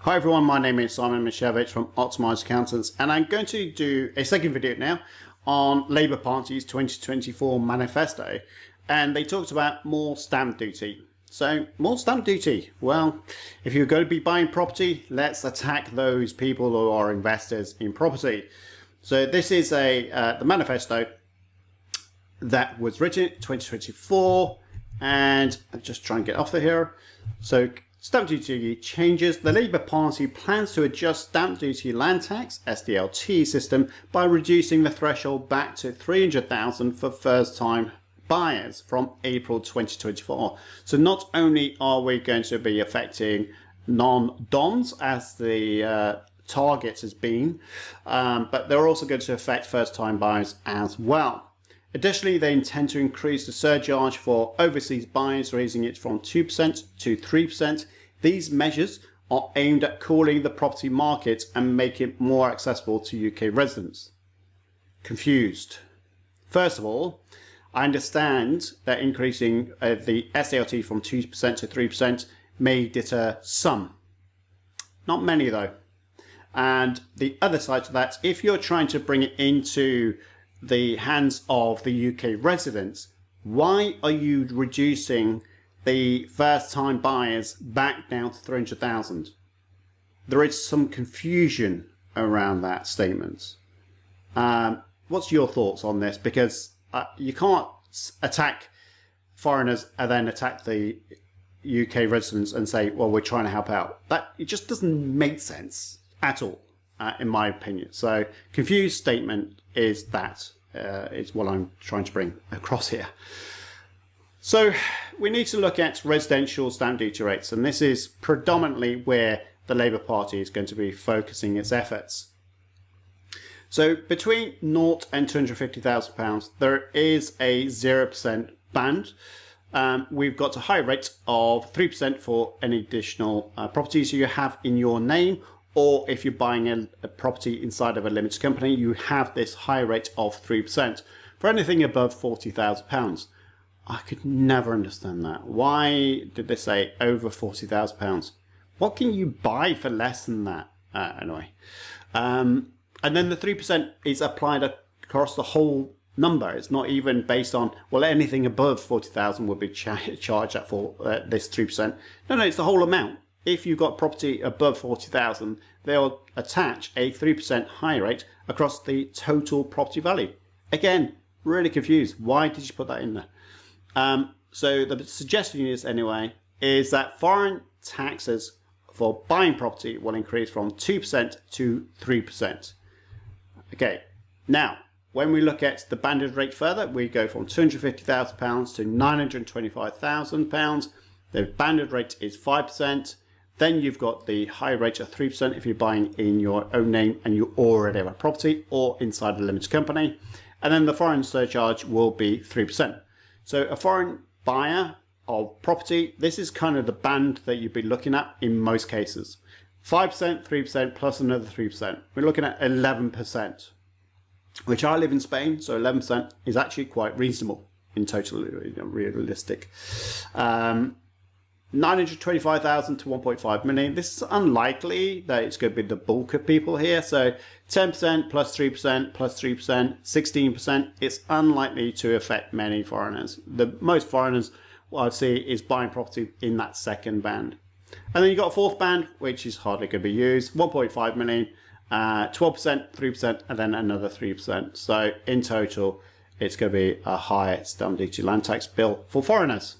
Hi everyone, my name is Simon Mishevich from Optimised Accountants, and I'm going to do a second video now on Labour Party's 2024 manifesto, and they talked about more stamp duty. So, more stamp duty. Well, if you're going to be buying property, let's attack those people who are investors in property. So this is the manifesto that was written in 2024, and I'm just trying to get off of here. So stamp duty changes. The Labour Party plans to adjust stamp duty land tax (SDLT) system by reducing the threshold back to 300,000 for first-time buyers from April 2024. So not only are we going to be affecting non-DOMs as the target has been, but they're also going to affect first-time buyers as well. Additionally, they intend to increase the surcharge for overseas buyers, raising it from 2% to 3%. These measures are aimed at cooling the property market and make it more accessible to UK residents. Confused. First of all, I understand that increasing the SDLT from 2% to 3% may deter some. Not many though. And the other side to that, if you're trying to bring it into the hands of the UK residents, why are you reducing the first time buyers back down to 300,000? There is some confusion around that statement. What's your thoughts on this? Because you can't attack foreigners and then attack the UK residents and say, well, we're trying to help out. It just doesn't make sense at all, in my opinion. So confused statement is that. Is what I'm trying to bring across here. So we need to look at residential stamp duty rates, and this is predominantly where the Labour Party is going to be focusing its efforts. So between 0 and £250,000, there is a 0% band. We've got a high rate of 3% for any additional properties you have in your name, or if you're buying a property inside of a limited company, you have this high rate of 3% for anything above £40,000. I could never understand that. Why did they say over £40,000? What can you buy for less than that? Anyway. And then the 3% is applied across the whole number. It's not even based on, well, anything above 40,000 will be charged at for this 3%. No, it's the whole amount. If you've got property above 40,000, they'll attach a 3% high rate across the total property value. Again, really confused. Why did you put that in there? So the suggestion is, anyway, is that foreign taxes for buying property will increase from 2% to 3%. Okay, now, when we look at the banded rate further, we go from £250,000 to £925,000. The banded rate is 5%. Then you've got the high rate of 3% if you're buying in your own name and you already have a property or inside a limited company. And then the foreign surcharge will be 3%. So a foreign buyer of property, this is kind of the band that you'd be looking at in most cases. 5%, 3% plus another 3%. We're looking at 11%, which I live in Spain, so 11% is actually quite reasonable in total, realistic. 925,000 to 1.5 million. This is unlikely that it's going to be the bulk of people here. So 10% plus 3% plus 3%, 16%. It's unlikely to affect many foreigners. The most foreigners, what I see, is buying property in that second band. And then you've got a fourth band, which is hardly going to be used. 1.5 million, 12%, 3%, and then another 3%. So in total, it's going to be a higher stamp duty land tax bill for foreigners.